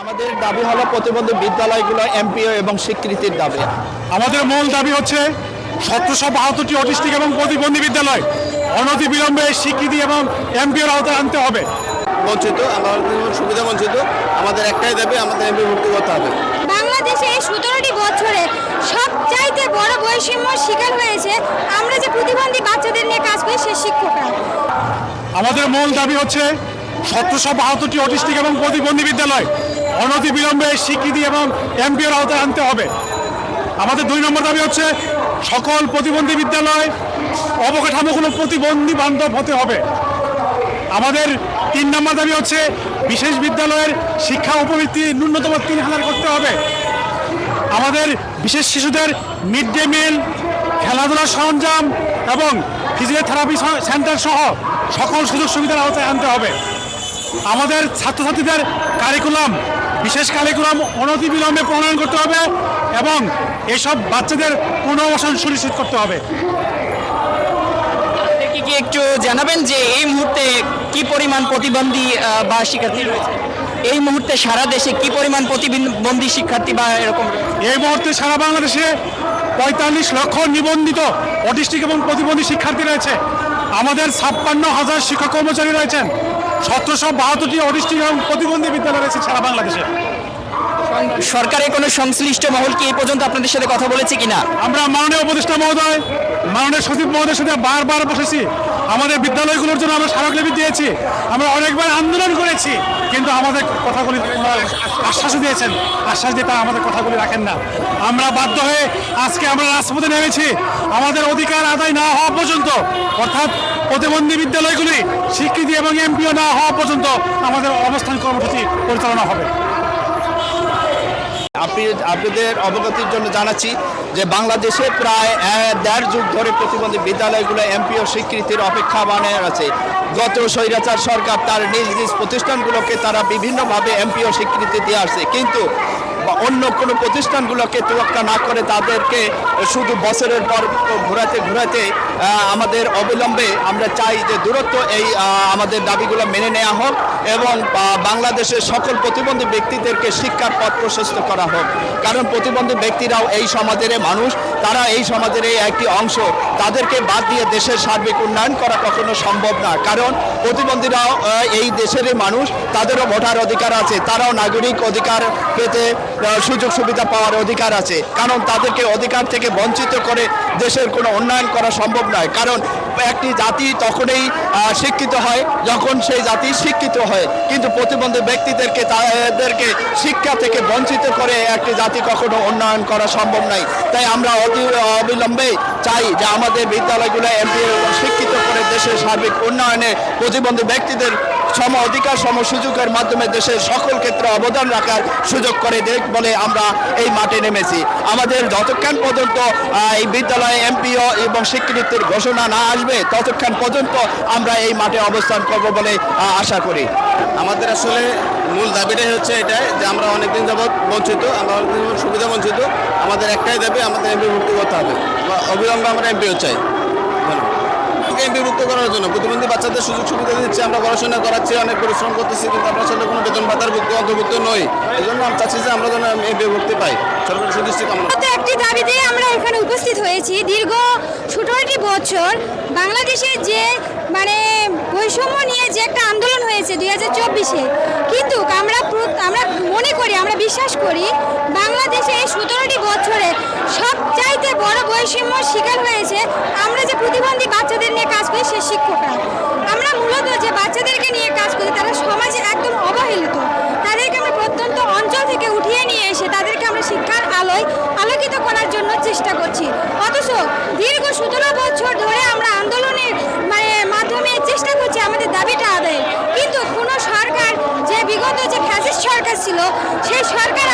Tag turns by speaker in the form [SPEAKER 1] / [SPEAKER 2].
[SPEAKER 1] আমাদের দাবি হলো প্রতিবন্ধী বিদ্যালয়গুলো এমপিও এবং স্বীকৃতির দাবি।
[SPEAKER 2] আমাদের মূল দাবি হচ্ছে 1772টি অটিস্টিক এবং প্রতিবন্ধী বিদ্যালয় অনতিবিলম্বে স্বীকৃতি এবং এমপিওর আওতায় আনতে হবে।
[SPEAKER 1] বঞ্চিত, আমাদের সুবিধা বঞ্চিত, আমাদের একটাই দাবি, আমাদের এমপি ভর্তি করতে হবে।
[SPEAKER 3] বাংলাদেশে এই 17টি বছরে সবচাইতে বড় বৈষম্য শিকার হয়েছে আমরা যে প্রতিবন্ধী বাচ্চাদের নিয়ে কাজ করি সে শিক্ষকরা।
[SPEAKER 2] আমাদের মূল দাবি হচ্ছে 1772টি অটিস্টিক এবং প্রতিবন্ধী বিদ্যালয় অনতিবিলম্বে স্বীকৃতি এবং এমপিওর আওতায় আনতে হবে। আমাদের 2 নম্বর দাবি হচ্ছে সকল প্রতিবন্ধী বিদ্যালয় অবকাঠামোগুলো প্রতিবন্ধী বান্ধব হতে হবে। আমাদের 3 নম্বর দাবি হচ্ছে বিশেষ বিদ্যালয়ের শিক্ষা উপবৃত্তি ন্যূনতম 3000 করতে হবে। আমাদের বিশেষ শিশুদের মিড ডে মিল, খেলাধুলার সরঞ্জাম এবং ফিজিওথেরাপি সেন্টার সহ সকল সুযোগ সুবিধার আওতায় আনতে হবে। আমাদের ছাত্রছাত্রীদের কারিকুলাম, বিশেষ কারিকুলাম অনতিবিলম্বে প্রণয়ন করতে হবে এবং এসব বাচ্চাদের পুনর্বাসন সুনিশ্চিত করতে হবে।
[SPEAKER 4] কি একটু জানাবেন যে এই মুহূর্তে কি পরিমাণ প্রতিবন্ধী বা শিক্ষার্থী রয়েছে? এই মুহূর্তে সারা দেশে কি পরিমাণ প্রতিবন্ধী শিক্ষার্থী বা এরকম?
[SPEAKER 2] এই মুহূর্তে সারা বাংলাদেশে 45 লক্ষ নিবন্ধিত অটিস্টিক এবং প্রতিবন্ধী শিক্ষার্থী রয়েছে। আমাদের 56,000 শিক্ষক কর্মচারী রয়েছেন। 1772টি অটিস্টিক এবং প্রতিবন্ধী বিদ্যালয় রয়েছে সারা বাংলাদেশে।
[SPEAKER 4] সরকারের কোনো সংশ্লিষ্ট মহল কি এই পর্যন্ত আপনাদের সাথে কথা বলেছে কিনা?
[SPEAKER 2] আমরা মাননীয় উপদেষ্টা মহোদয়, মাননীয় সচিব মহোদয়ের সাথে বারবার বসেছি। আমাদের বিদ্যালয়গুলোর জন্য আমরা স্মারকলিপি দিয়েছি, আমরা অনেকবার আন্দোলন করেছি, কিন্তু আমাদের কথাগুলি আশ্বাস দিয়েছেন, আশ্বাস দিয়ে তারা আমাদের কথাগুলি রাখেন না। আমরা বাধ্য হয়ে আজকে আমরা রাজপথে নেমেছি। আমাদের অধিকার আদায় না হওয়া পর্যন্ত, অর্থাৎ প্রতিবন্ধী বিদ্যালয়গুলি স্বীকৃতি এবং এমপিও না হওয়া পর্যন্ত আমাদের অবস্থান কর্মসূচি পরিচালনা হবে।
[SPEAKER 1] আপনাদের অবগতির জন্য জানাচ্ছি যে বাংলাদেশে প্রায় 1.5 যুগ ধরে প্রতিবন্ধী বিদ্যালয়গুলো এমপিও স্বীকৃতির অপেক্ষা বানিয়ে আছে। গত স্বৈরাচার সরকার তার নিজ নিজ প্রতিষ্ঠানগুলোকে তারা বিভিন্নভাবে এমপিও স্বীকৃতি দিয়ে আসছে, কিন্তু অন্য কোনো প্রতিষ্ঠানগুলোকে তোয়াক্কা না করে তাদেরকে শুধু বছরের পর ঘোরাতে ঘোরাতে আমাদের অবিলম্বে আমরা চাই যে দূরত্ব এই আমাদের দাবিগুলো মেনে নেওয়া হোক এবং বাংলাদেশের সকল প্রতিবন্ধী ব্যক্তিদেরকে শিক্ষার পথ প্রশস্ত করা হোক। কারণ প্রতিবন্ধী ব্যক্তিরাও এই সমাজের মানুষ, তারা এই সমাজের একটি অংশ। তাদেরকে বাদ দিয়ে দেশের সার্বিক উন্নয়ন করা কখনো সম্ভব না। কারণ প্রতিবন্ধীরাও এই দেশেরই মানুষ, তাদেরও ভোটার অধিকার আছে, তারাও নাগরিক অধিকার পেতে সুযোগ সুবিধা পাওয়ার অধিকার আছে। কারণ তাদেরকে অধিকার থেকে বঞ্চিত করে দেশের কোনো উন্নয়ন করা সম্ভব নয়। কারণ একটি জাতি তখনই শিক্ষিত হয় যখন সেই জাতি শিক্ষিত হয়, কিন্তু প্রতিবন্ধী ব্যক্তিদেরকে তাদেরকে শিক্ষা থেকে বঞ্চিত করে একটি জাতি কখনো উন্নয়ন করা সম্ভব নয়। তাই আমরা অবিলম্বে চাই যে আমাদের বিদ্যালয়গুলো এমপিও শিক্ষিত করে দেশের সার্বিক উন্নয়নে প্রতিবন্ধী ব্যক্তিদের সম অধিকার সম সুযোগের মাধ্যমে দেশের সকল ক্ষেত্রে অবদান রাখার সুযোগ করে দেখ বলে আমরা এই মাঠে নেমেছি। আমাদের যতক্ষণ পর্যন্ত এই বিদ্যালয়ে এমপিও এবং স্বীকৃতির ঘোষণা না আসবে ততক্ষণ পর্যন্ত আমরা এই মাঠে অবস্থান করব বলে আশা করি। আমাদের আসলে মূল দাবিটাই হচ্ছে এটাই যে আমরা অনেকদিন যাবৎ বঞ্চিত, আমরা অনেকদিন যাবৎ সুবিধা বঞ্চিত, আমাদের একটাই দাবি, আমাদের এমপি ভর্তি করতে হবে। অবিলম্বে আমরা এমপিও চাই। এমপিভুক্ত করার জন্য প্রতিবন্ধী বাচ্চাদের সুযোগ সুবিধা দিচ্ছে, আমরা পড়াশোনা করাচ্ছি, অনেক পরিশ্রম করতেছি, কিন্তু আমরা আসলে কোনো বেতন ভাতার অন্তর্ভুক্ত নই। এই জন্য আমি চাচ্ছি যে আমরা যেন এমপিভুক্তি পাই। সরকারের সুদৃষ্টি কামনা।
[SPEAKER 3] একটি দাবিতে আমরা এখানে উপস্থিত হয়েছি। দীর্ঘ 17টি বছর বাংলাদেশে যে বৈষম্য নিয়ে যে একটা আন্দোলন হয়েছে 2024-এ, কিন্তু আমরা মনে করি, আমরা বিশ্বাস করি বাংলাদেশে এই 17টি বছরে সবচাইতে বড় বৈষম্য শিকার হয়েছে আমরা যে প্রতিবন্ধী বাচ্চাদের নিয়ে কাজ করি সে শিক্ষকরা। আমরা মূলত যে বাচ্চাদেরকে নিয়ে কাজ করি তারা সমাজে একদম অবহেলিত। তাদেরকে আমরা প্রত্যন্ত অঞ্চল থেকে উঠিয়ে নিয়ে এসে তাদেরকে আমরা শিক্ষার আলোয় আলোকিত করার জন্য চেষ্টা করছি। অথচ দীর্ঘ 17 বছর ধরে আমরা আন্দোলনের মাধ্যমে চেষ্টা করছি আমাদের দাবিটা আদায়ের, কিন্তু কোনো সরকার, যে বিগত যে ফ্যাসিস্ট সরকার ছিল সেই সরকার